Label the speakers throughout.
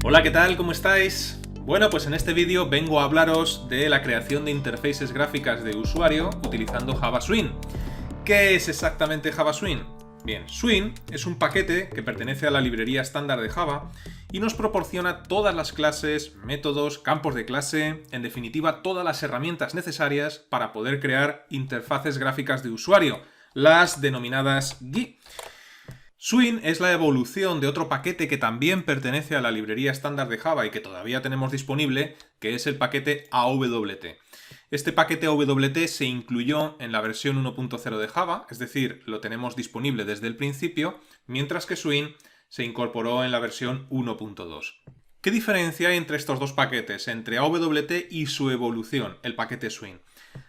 Speaker 1: Hola, ¿qué tal? ¿Cómo estáis? Bueno, pues en este vídeo vengo a hablaros de la creación de interfaces gráficas de usuario utilizando Java Swing. ¿Qué es exactamente Java Swing? Bien, Swing es un paquete que pertenece a la librería estándar de Java y nos proporciona todas las clases, métodos, campos de clase, en definitiva todas las herramientas necesarias para poder crear interfaces gráficas de usuario, las denominadas GUI. Swing es la evolución de otro paquete que también pertenece a la librería estándar de Java y que todavía tenemos disponible, que es el paquete AWT. Este paquete AWT se incluyó en la versión 1.0 de Java, es decir, lo tenemos disponible desde el principio, mientras que Swing se incorporó en la versión 1.2. ¿Qué diferencia hay entre estos dos paquetes, entre AWT y su evolución, el paquete Swing?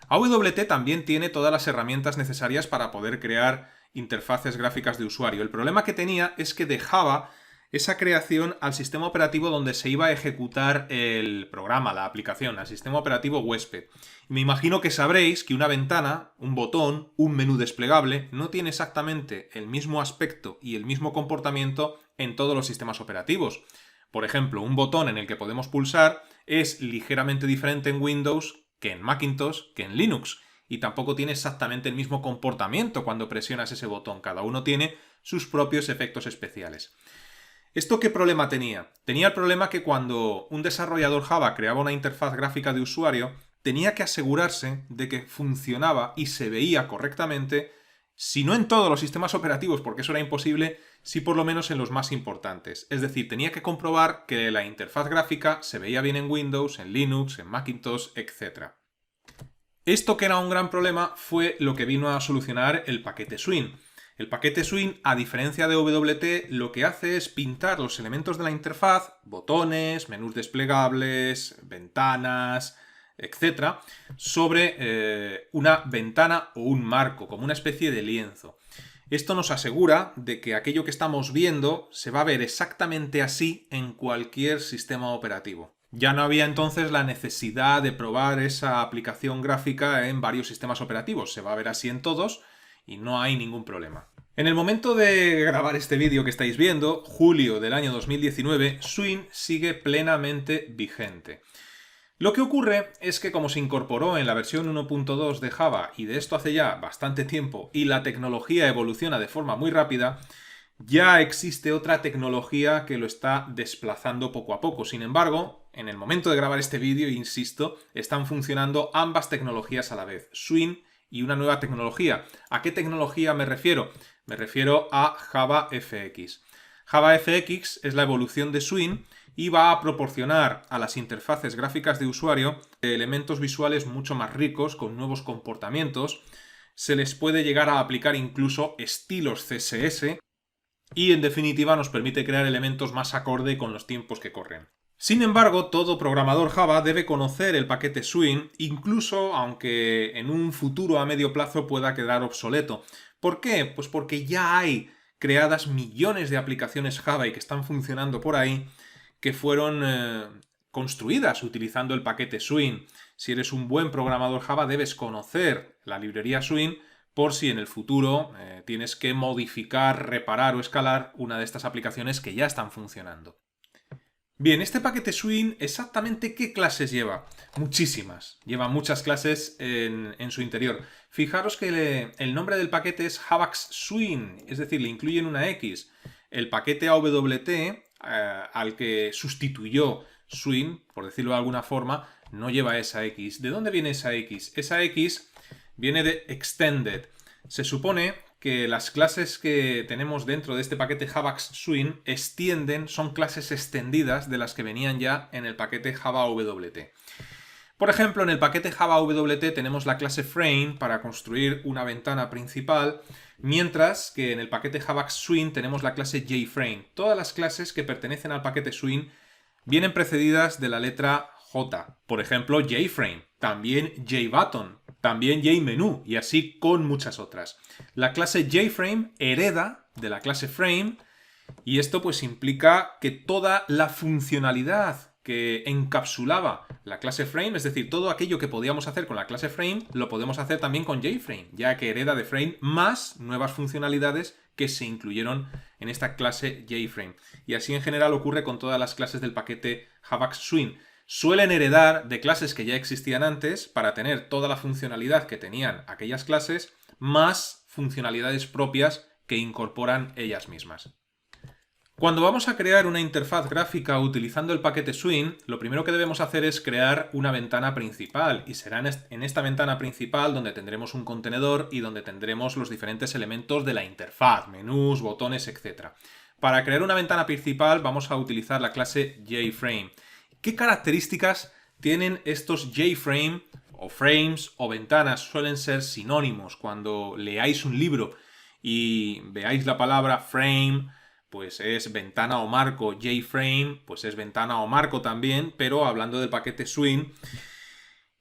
Speaker 1: AWT también tiene todas las herramientas necesarias para poder crear interfaces gráficas de usuario. El problema que tenía es que dejaba esa creación al sistema operativo donde se iba a ejecutar el programa, la aplicación, al sistema operativo huésped. Me imagino que sabréis que una ventana, un botón, un menú desplegable no tiene exactamente el mismo aspecto y el mismo comportamiento en todos los sistemas operativos. Por ejemplo, un botón en el que podemos pulsar es ligeramente diferente en Windows que en Macintosh, que en Linux. Y tampoco tiene exactamente el mismo comportamiento cuando presionas ese botón. Cada uno tiene sus propios efectos especiales. ¿Esto qué problema tenía? Tenía el problema que cuando un desarrollador Java creaba una interfaz gráfica de usuario, tenía que asegurarse de que funcionaba y se veía correctamente, si no en todos los sistemas operativos, porque eso era imposible, sí por lo menos en los más importantes. Es decir, tenía que comprobar que la interfaz gráfica se veía bien en Windows, en Linux, en Macintosh, etc. Esto, que era un gran problema, fue lo que vino a solucionar el paquete Swing. El paquete Swing, a diferencia de WT, lo que hace es pintar los elementos de la interfaz, botones, menús desplegables, ventanas, etc., sobre una ventana o un marco, como una especie de lienzo. Esto nos asegura de que aquello que estamos viendo se va a ver exactamente así en cualquier sistema operativo. Ya no había entonces la necesidad de probar esa aplicación gráfica en varios sistemas operativos. Se va a ver así en todos y no hay ningún problema. En el momento de grabar este vídeo que estáis viendo, julio del año 2019, Swing sigue plenamente vigente. Lo que ocurre es que como se incorporó en la versión 1.2 de Java, y de esto hace ya bastante tiempo, y la tecnología evoluciona de forma muy rápida, ya existe otra tecnología que lo está desplazando poco a poco. Sin embargo, en el momento de grabar este vídeo, insisto, están funcionando ambas tecnologías a la vez, Swing y una nueva tecnología. ¿A qué tecnología me refiero? Me refiero a JavaFX. JavaFX es la evolución de Swing y va a proporcionar a las interfaces gráficas de usuario elementos visuales mucho más ricos, con nuevos comportamientos. Se les puede llegar a aplicar incluso estilos CSS y, en definitiva, nos permite crear elementos más acorde con los tiempos que corren. Sin embargo, todo programador Java debe conocer el paquete Swing, incluso aunque en un futuro a medio plazo pueda quedar obsoleto. ¿Por qué? Pues porque ya hay creadas millones de aplicaciones Java y que están funcionando por ahí, que fueron construidas utilizando el paquete Swing. Si eres un buen programador Java, debes conocer la librería Swing por si en el futuro tienes que modificar, reparar o escalar una de estas aplicaciones que ya están funcionando. Bien, este paquete Swing, ¿exactamente qué clases lleva? Muchísimas. Lleva muchas clases en su interior. Fijaros que el nombre del paquete es Javax Swing, es decir, le incluyen una X. El paquete AWT, al que sustituyó Swing, por decirlo de alguna forma, no lleva esa X. ¿De dónde viene esa X? Esa X viene de Extended. Se supone que las clases que tenemos dentro de este paquete Javax Swing son clases extendidas de las que venían ya en el paquete Java AWT. Por ejemplo, en el paquete Java AWT tenemos la clase Frame para construir una ventana principal, mientras que en el paquete Javax Swing tenemos la clase JFrame. Todas las clases que pertenecen al paquete Swing vienen precedidas de la letra J. Por ejemplo, JFrame, también JButton, también JMenu y así con muchas otras. La clase JFrame hereda de la clase Frame y esto pues implica que toda la funcionalidad que encapsulaba la clase frame, es decir, todo aquello que podíamos hacer con la clase frame lo podemos hacer también con JFrame, ya que hereda de frame más nuevas funcionalidades que se incluyeron en esta clase JFrame. Y así en general ocurre con todas las clases del paquete Javax Swing. Suelen heredar de clases que ya existían antes para tener toda la funcionalidad que tenían aquellas clases, más funcionalidades propias que incorporan ellas mismas. Cuando vamos a crear una interfaz gráfica utilizando el paquete Swing, lo primero que debemos hacer es crear una ventana principal, y será en esta ventana principal donde tendremos un contenedor y donde tendremos los diferentes elementos de la interfaz, menús, botones, etc. Para crear una ventana principal vamos a utilizar la clase JFrame. ¿Qué características tienen estos JFrame o frames o ventanas? Suelen ser sinónimos. Cuando leáis un libro y veáis la palabra frame, pues es ventana o marco. JFrame, pues es ventana o marco también, pero hablando del paquete Swing.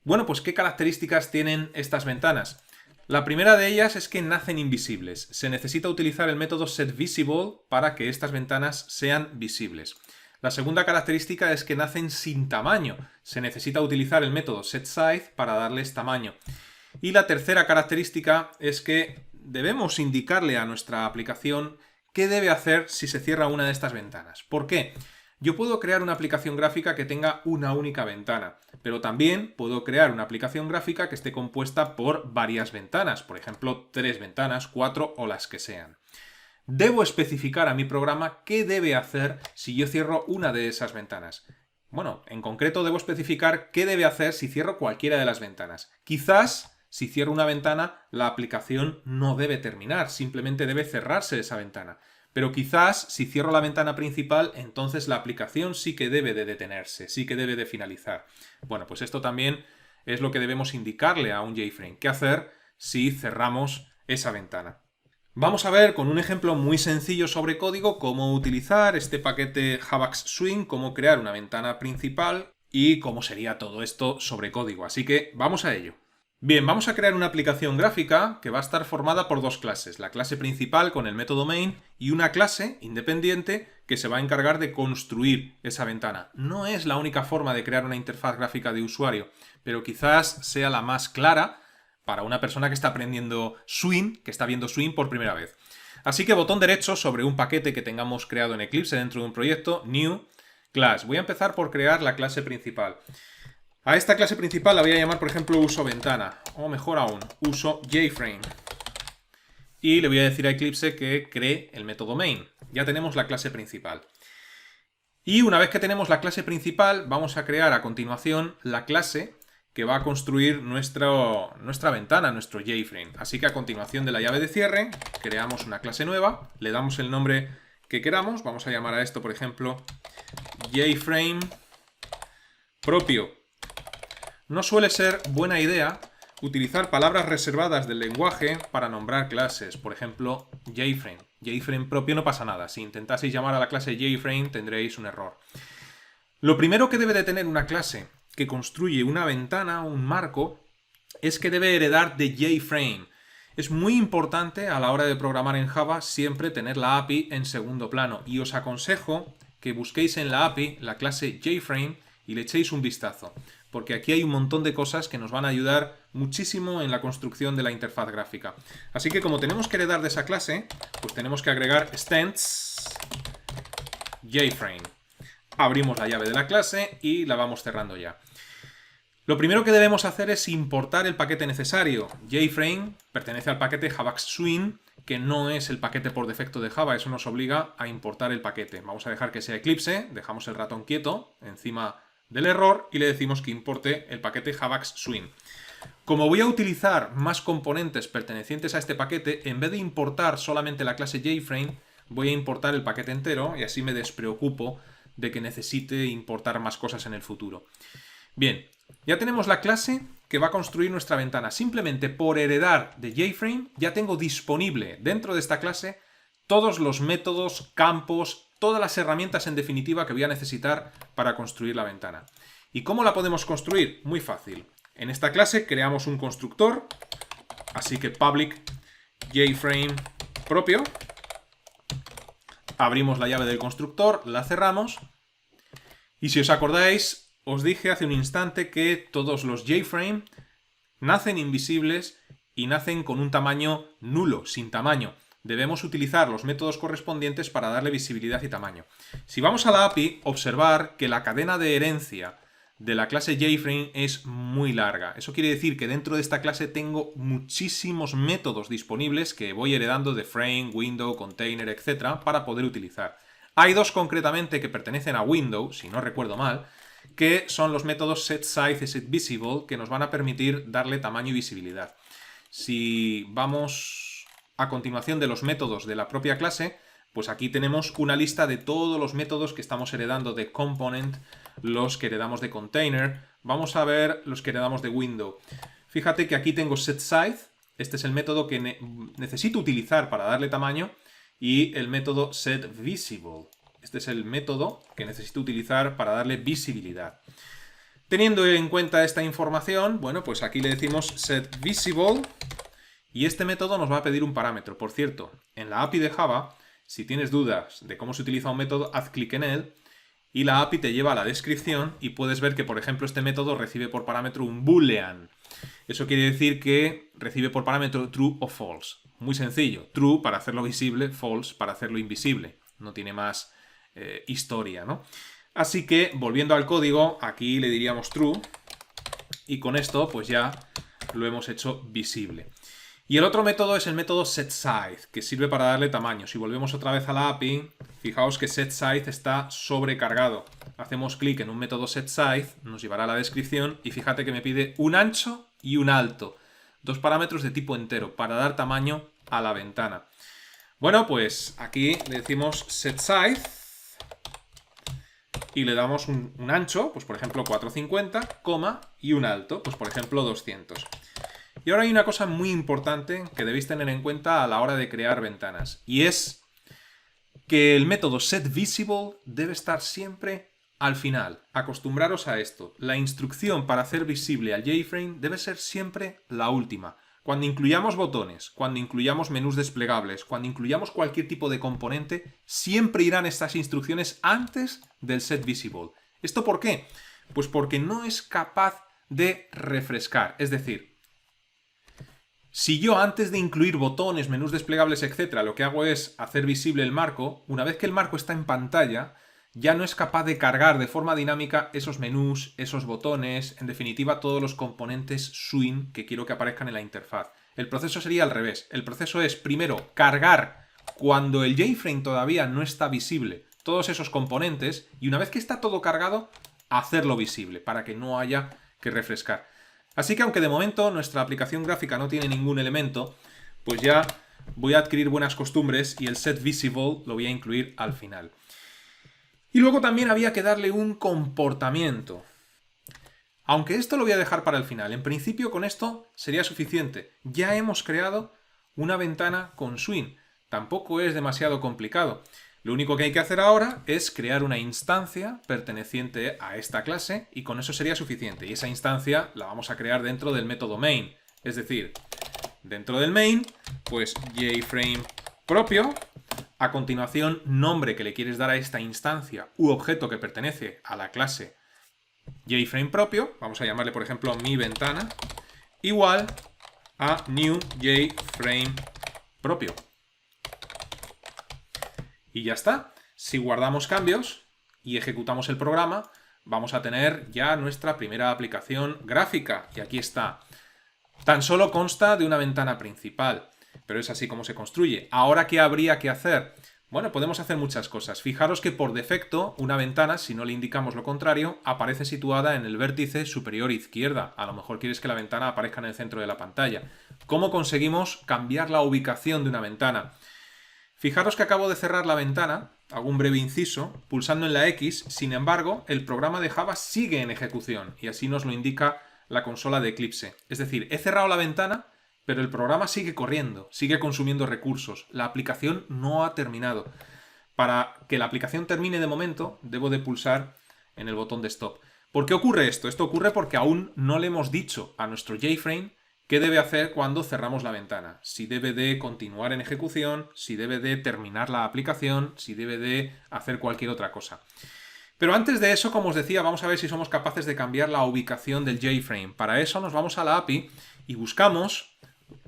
Speaker 1: Bueno, pues ¿qué características tienen estas ventanas? La primera de ellas es que nacen invisibles. Se necesita utilizar el método setVisible para que estas ventanas sean visibles. La segunda característica es que nacen sin tamaño. Se necesita utilizar el método setSize para darles tamaño. Y la tercera característica es que debemos indicarle a nuestra aplicación qué debe hacer si se cierra una de estas ventanas. ¿Por qué? Yo puedo crear una aplicación gráfica que tenga una única ventana, pero también puedo crear una aplicación gráfica que esté compuesta por varias ventanas, por ejemplo, 3 ventanas, 4 o las que sean. Debo especificar a mi programa qué debe hacer si yo cierro una de esas ventanas. Bueno, en concreto debo especificar qué debe hacer si cierro cualquiera de las ventanas. Quizás, si cierro una ventana, la aplicación no debe terminar, simplemente debe cerrarse esa ventana. Pero quizás, si cierro la ventana principal, entonces la aplicación sí que debe de detenerse, sí que debe de finalizar. Bueno, pues esto también es lo que debemos indicarle a un JFrame. ¿Qué hacer si cerramos esa ventana? Vamos a ver con un ejemplo muy sencillo sobre código cómo utilizar este paquete Javax Swing, cómo crear una ventana principal y cómo sería todo esto sobre código. Así que vamos a ello. Bien, vamos a crear una aplicación gráfica que va a estar formada por dos clases. La clase principal con el método main y una clase independiente que se va a encargar de construir esa ventana. No es la única forma de crear una interfaz gráfica de usuario, pero quizás sea la más clara para una persona que está aprendiendo Swing, que está viendo Swing por primera vez. Así que botón derecho sobre un paquete que tengamos creado en Eclipse dentro de un proyecto, New, Class. Voy a empezar por crear la clase principal. A esta clase principal la voy a llamar, por ejemplo, uso ventana, o mejor aún, uso JFrame. Y le voy a decir a Eclipse que cree el método main. Ya tenemos la clase principal. Y una vez que tenemos la clase principal, vamos a crear a continuación la clase que va a construir nuestra ventana, nuestro JFrame. Así que a continuación de la llave de cierre, creamos una clase nueva, le damos el nombre que queramos, vamos a llamar a esto, por ejemplo, JFrame propio. No suele ser buena idea utilizar palabras reservadas del lenguaje para nombrar clases, por ejemplo, JFrame. JFrame propio no pasa nada, si intentaseis llamar a la clase JFrame tendréis un error. Lo primero que debe de tener una clase que construye una ventana, un marco, es que debe heredar de JFrame. Es muy importante a la hora de programar en Java siempre tener la API en segundo plano y os aconsejo que busquéis en la API la clase JFrame y le echéis un vistazo, porque aquí hay un montón de cosas que nos van a ayudar muchísimo en la construcción de la interfaz gráfica. Así que como tenemos que heredar de esa clase, pues tenemos que agregar extends JFrame. Abrimos la llave de la clase y la vamos cerrando ya. Lo primero que debemos hacer es importar el paquete necesario. JFrame pertenece al paquete Javax Swing, que no es el paquete por defecto de Java, eso nos obliga a importar el paquete. Vamos a dejar que sea Eclipse, dejamos el ratón quieto encima del error y le decimos que importe el paquete Javax Swing. Como voy a utilizar más componentes pertenecientes a este paquete, en vez de importar solamente la clase JFrame, voy a importar el paquete entero y así me despreocupo de que necesite importar más cosas en el futuro. Bien, ya tenemos la clase que va a construir nuestra ventana. Simplemente por heredar de JFrame ya tengo disponible dentro de esta clase todos los métodos, campos, todas las herramientas en definitiva que voy a necesitar para construir la ventana. ¿Y cómo la podemos construir? Muy fácil. En esta clase creamos un constructor, así que public JFrame propio. Abrimos la llave del constructor, la cerramos Y si os acordáis, os dije hace un instante que todos los JFrame nacen invisibles y nacen con un tamaño nulo, sin tamaño. Debemos utilizar los métodos correspondientes para darle visibilidad y tamaño. Si vamos a la API, observar que la cadena de herencia de la clase JFrame es muy larga. Eso quiere decir que dentro de esta clase tengo muchísimos métodos disponibles que voy heredando de frame, window, container, etc. para poder utilizar. Hay dos concretamente que pertenecen a window, si no recuerdo mal, que son los métodos setSize y setVisible, que nos van a permitir darle tamaño y visibilidad. Si vamos a continuación de los métodos de la propia clase, pues aquí tenemos una lista de todos los métodos que estamos heredando de component, los que heredamos de container. Vamos a ver los que heredamos de window. Fíjate que aquí tengo setSize, este es el método que necesito utilizar para darle tamaño, y el método setVisible. Este es el método que necesito utilizar para darle visibilidad. Teniendo en cuenta esta información, bueno, pues aquí le decimos setVisible y este método nos va a pedir un parámetro. Por cierto, en la API de Java, si tienes dudas de cómo se utiliza un método, haz clic en él y la API te lleva a la descripción y puedes ver que, por ejemplo, este método recibe por parámetro un boolean. Eso quiere decir que recibe por parámetro true o false. Muy sencillo. True para hacerlo visible, false para hacerlo invisible. No tiene más historia, ¿no? Así que, volviendo al código, aquí le diríamos true y con esto pues ya lo hemos hecho visible. Y el otro método es el método setSize, que sirve para darle tamaño. Si volvemos otra vez a la API, fijaos que setSize está sobrecargado. Hacemos clic en un método setSize, nos llevará a la descripción y fíjate que me pide un ancho y un alto. Dos parámetros de tipo entero para dar tamaño a la ventana. Bueno, pues aquí le decimos setSize y le damos un ancho, pues por ejemplo 450, y un alto, pues por ejemplo 200. Y ahora hay una cosa muy importante que debéis tener en cuenta a la hora de crear ventanas, y es que el método setVisible debe estar siempre al final. Acostumbraros a esto. La instrucción para hacer visible al JFrame debe ser siempre la última. Cuando incluyamos botones, cuando incluyamos menús desplegables, cuando incluyamos cualquier tipo de componente, siempre irán estas instrucciones antes del setVisible. ¿Esto por qué? Pues porque no es capaz de refrescar. Es decir, si yo antes de incluir botones, menús desplegables, etc., lo que hago es hacer visible el marco, una vez que el marco está en pantalla, ya no es capaz de cargar de forma dinámica esos menús, esos botones, en definitiva todos los componentes Swing que quiero que aparezcan en la interfaz. El proceso sería al revés. El proceso es primero cargar cuando el JFrame todavía no está visible todos esos componentes y una vez que está todo cargado, hacerlo visible para que no haya que refrescar. Así que aunque de momento nuestra aplicación gráfica no tiene ningún elemento, pues ya voy a adquirir buenas costumbres y el setVisible lo voy a incluir al final. Y luego también había que darle un comportamiento. Aunque esto lo voy a dejar para el final. En principio con esto sería suficiente. Ya hemos creado una ventana con Swing. Tampoco es demasiado complicado. Lo único que hay que hacer ahora es crear una instancia perteneciente a esta clase y con eso sería suficiente. Y esa instancia la vamos a crear dentro del método main. Es decir, dentro del main, pues JFrame propio. A continuación, nombre que le quieres dar a esta instancia u objeto que pertenece a la clase JFrame propio, vamos a llamarle por ejemplo mi ventana, igual a new JFrame propio. Y ya está. Si guardamos cambios y ejecutamos el programa, vamos a tener ya nuestra primera aplicación gráfica. Y aquí está. Tan solo consta de una ventana principal. Pero es así como se construye. ¿Ahora qué habría que hacer? Bueno, podemos hacer muchas cosas. Fijaros que por defecto una ventana, si no le indicamos lo contrario, aparece situada en el vértice superior izquierda. A lo mejor quieres que la ventana aparezca en el centro de la pantalla. ¿Cómo conseguimos cambiar la ubicación de una ventana? Fijaros que acabo de cerrar la ventana, hago un breve inciso, pulsando en la X, sin embargo, el programa de Java sigue en ejecución y así nos lo indica la consola de Eclipse. Es decir, he cerrado la ventana, pero el programa sigue corriendo, sigue consumiendo recursos. La aplicación no ha terminado. Para que la aplicación termine de momento, debo de pulsar en el botón de Stop. ¿Por qué ocurre esto? Esto ocurre porque aún no le hemos dicho a nuestro JFrame qué debe hacer cuando cerramos la ventana. Si debe de continuar en ejecución, si debe de terminar la aplicación, si debe de hacer cualquier otra cosa. Pero antes de eso, como os decía, vamos a ver si somos capaces de cambiar la ubicación del JFrame. Para eso nos vamos a la API y buscamos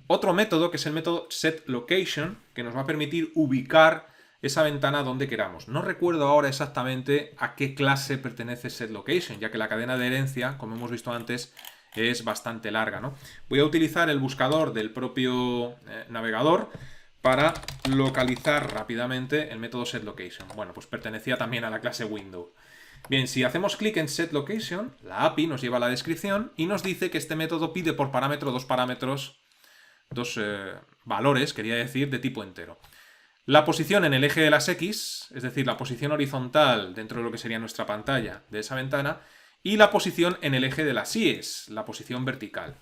Speaker 1: otro método, que es el método setLocation, que nos va a permitir ubicar esa ventana donde queramos. No recuerdo ahora exactamente a qué clase pertenece setLocation, ya que la cadena de herencia, como hemos visto antes, es bastante larga, ¿no? Voy a utilizar el buscador del propio navegador para localizar rápidamente el método setLocation. Bueno, pues pertenecía también a la clase window. Bien, si hacemos clic en setLocation, la API nos lleva a la descripción y nos dice que este método pide por parámetro dos valores, quería decir, de tipo entero. La posición en el eje de las X, es decir, la posición horizontal dentro de lo que sería nuestra pantalla de esa ventana, y la posición en el eje de las Y, la posición vertical.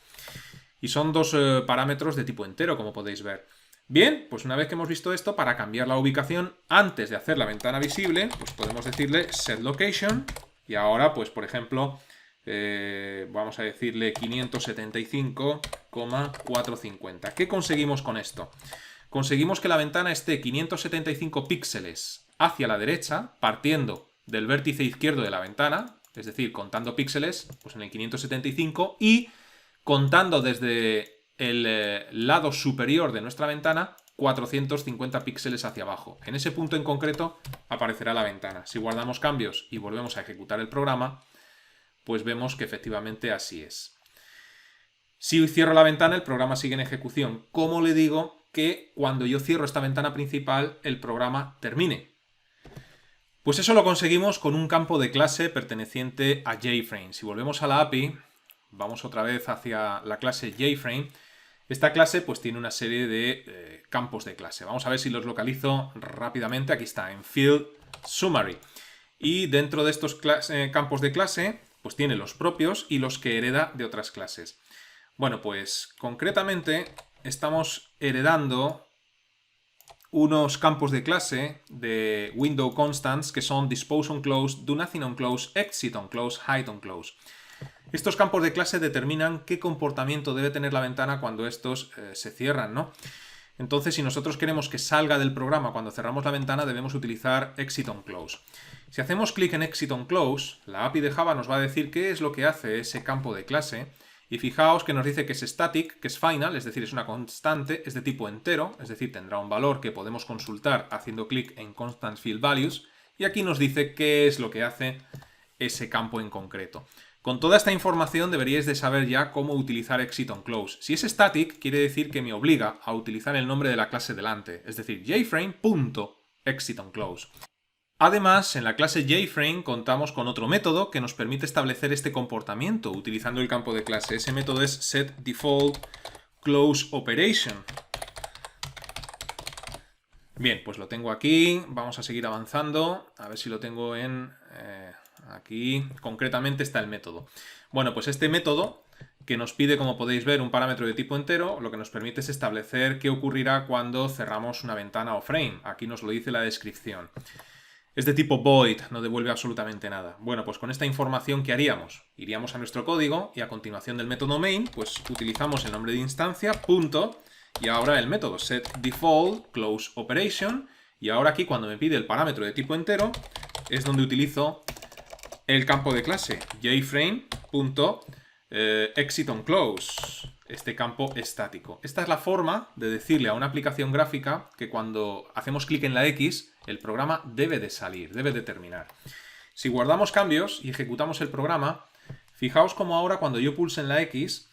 Speaker 1: Y son dos parámetros de tipo entero, como podéis ver. Bien, pues una vez que hemos visto esto, para cambiar la ubicación antes de hacer la ventana visible, pues podemos decirle setLocation, y ahora, pues por ejemplo, vamos a decirle 575,450. ¿Qué conseguimos con esto? Conseguimos que la ventana esté 575 píxeles hacia la derecha, partiendo del vértice izquierdo de la ventana, es decir, contando píxeles, pues en el 575, y contando desde el lado superior de nuestra ventana 450 píxeles hacia abajo. En ese punto en concreto aparecerá la ventana. Si guardamos cambios y volvemos a ejecutar el programa, pues vemos que efectivamente así es. Si cierro la ventana, el programa sigue en ejecución. ¿Cómo le digo que cuando yo cierro esta ventana principal, el programa termine? Pues eso lo conseguimos con un campo de clase perteneciente a JFrame. Si volvemos a la API, vamos otra vez hacia la clase JFrame. Esta clase pues tiene una serie de campos de clase. Vamos a ver si los localizo rápidamente. Aquí está, en Field Summary. Y dentro de estos campos de clase, pues tiene los propios y los que hereda de otras clases. Bueno, pues concretamente estamos heredando unos campos de clase de window constants que son DisposeOnClose, DoNothingOnClose, ExitOnClose, HideOnClose. Estos campos de clase determinan qué comportamiento debe tener la ventana cuando estos se cierran, ¿no? Entonces, si nosotros queremos que salga del programa cuando cerramos la ventana, debemos utilizar ExitOnClose. Si hacemos clic en ExitOnClose, la API de Java nos va a decir qué es lo que hace ese campo de clase. Y fijaos que nos dice que es static, que es final, es decir, es una constante, es de tipo entero, es decir, tendrá un valor que podemos consultar haciendo clic en Constant Field Values. Y aquí nos dice qué es lo que hace ese campo en concreto. Con toda esta información deberíais de saber ya cómo utilizar ExitOnClose. Si es static, quiere decir que me obliga a utilizar el nombre de la clase delante, es decir, jframe.ExitOnClose. Además, en la clase JFrame contamos con otro método que nos permite establecer este comportamiento utilizando el campo de clase. Ese método es setDefaultCloseOperation. Bien, pues lo tengo aquí. Vamos a seguir avanzando. A ver si lo tengo en... aquí concretamente está el método. Bueno, pues este método que nos pide, como podéis ver, un parámetro de tipo entero, lo que nos permite es establecer qué ocurrirá cuando cerramos una ventana o frame. Aquí nos lo dice la descripción. Es de tipo void, no devuelve absolutamente nada. Bueno, pues con esta información, ¿qué haríamos? Iríamos a nuestro código y a continuación del método main, pues utilizamos el nombre de instancia, punto, y ahora el método setDefaultCloseOperation, y ahora aquí cuando me pide el parámetro de tipo entero, es donde utilizo el campo de clase jframe.ExitOnClose, este campo estático. Esta es la forma de decirle a una aplicación gráfica que cuando hacemos clic en la X, el programa debe de salir, debe de terminar. Si guardamos cambios y ejecutamos el programa, fijaos como ahora cuando yo pulse en la X,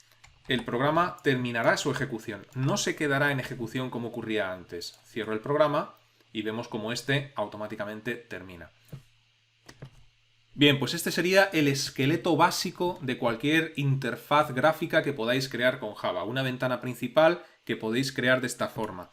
Speaker 1: el programa terminará su ejecución. No se quedará en ejecución como ocurría antes. Cierro el programa y vemos como este automáticamente termina. Bien, pues este sería el esqueleto básico de cualquier interfaz gráfica que podáis crear con Java. Una ventana principal que podéis crear de esta forma.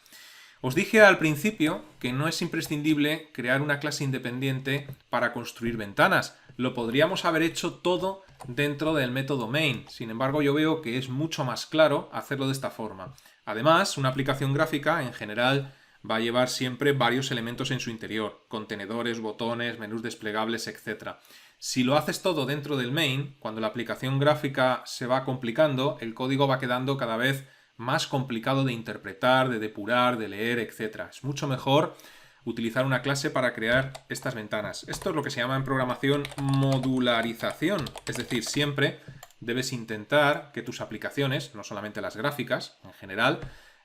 Speaker 1: Os dije al principio que no es imprescindible crear una clase independiente para construir ventanas. Lo podríamos haber hecho todo dentro del método main. Sin embargo, yo veo que es mucho más claro hacerlo de esta forma. Además, una aplicación gráfica en general va a llevar siempre varios elementos en su interior, contenedores, botones, menús desplegables, etc. Si lo haces todo dentro del main, cuando la aplicación gráfica se va complicando, el código va quedando cada vez más complicado de interpretar, de depurar, de leer, etc. Es mucho mejor utilizar una clase para crear estas ventanas. Esto es lo que se llama en programación modularización, es decir, siempre debes intentar que tus aplicaciones, no solamente las gráficas, en general,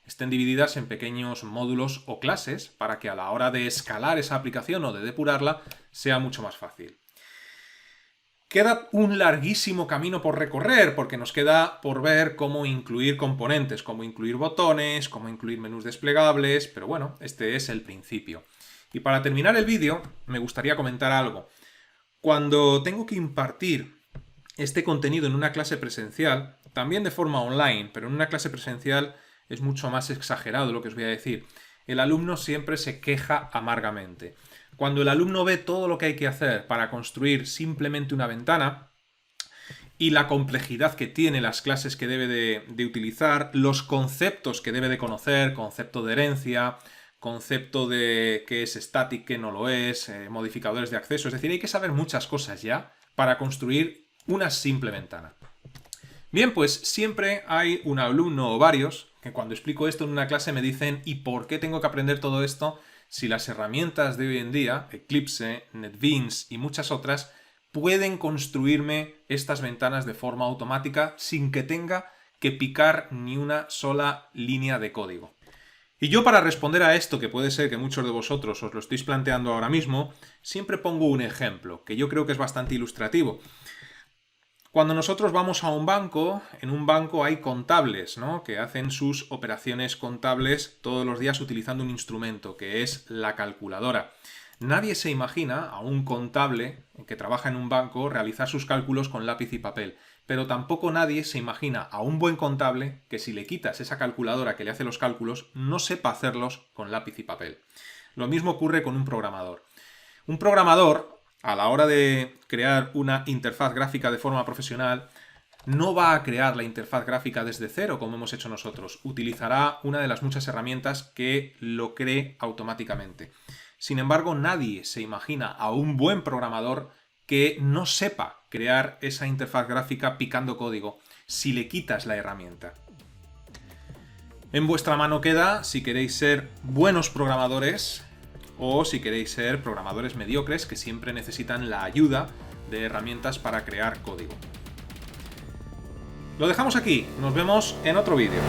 Speaker 1: estén divididas en pequeños módulos o clases para que a la hora de escalar esa aplicación o de depurarla sea mucho más fácil. Queda un larguísimo camino por recorrer porque nos queda por ver cómo incluir componentes, cómo incluir botones, cómo incluir menús desplegables, pero bueno, este es el principio. Y para terminar el vídeo me gustaría comentar algo. Cuando tengo que impartir este contenido en una clase presencial, también de forma online, pero en una clase presencial es mucho más exagerado lo que os voy a decir. El alumno siempre se queja amargamente. Cuando el alumno ve todo lo que hay que hacer para construir simplemente una ventana y la complejidad que tiene, las clases que debe de utilizar, los conceptos que debe de conocer, concepto de herencia, concepto de qué es static, qué no lo es, modificadores de acceso, es decir, hay que saber muchas cosas ya para construir una simple ventana. Bien, pues siempre hay un alumno o varios que cuando explico esto en una clase me dicen ¿y por qué tengo que aprender todo esto si las herramientas de hoy en día, Eclipse, NetBeans y muchas otras, pueden construirme estas ventanas de forma automática sin que tenga que picar ni una sola línea de código? Y yo para responder a esto, que puede ser que muchos de vosotros os lo estéis planteando ahora mismo, siempre pongo un ejemplo, que yo creo que es bastante ilustrativo. Cuando nosotros vamos a un banco, en un banco hay contables, ¿no?, que hacen sus operaciones contables todos los días utilizando un instrumento, que es la calculadora. Nadie se imagina a un contable que trabaja en un banco realizar sus cálculos con lápiz y papel, pero tampoco nadie se imagina a un buen contable que si le quitas esa calculadora que le hace los cálculos, no sepa hacerlos con lápiz y papel. Lo mismo ocurre con un programador. Un programador, a la hora de crear una interfaz gráfica de forma profesional, no va a crear la interfaz gráfica desde cero como hemos hecho nosotros. Utilizará una de las muchas herramientas que lo cree automáticamente. Sin embargo, nadie se imagina a un buen programador que no sepa crear esa interfaz gráfica picando código si le quitas la herramienta. En vuestra mano queda si queréis ser buenos programadores o si queréis ser programadores mediocres que siempre necesitan la ayuda de herramientas para crear código. Lo dejamos aquí, nos vemos en otro vídeo.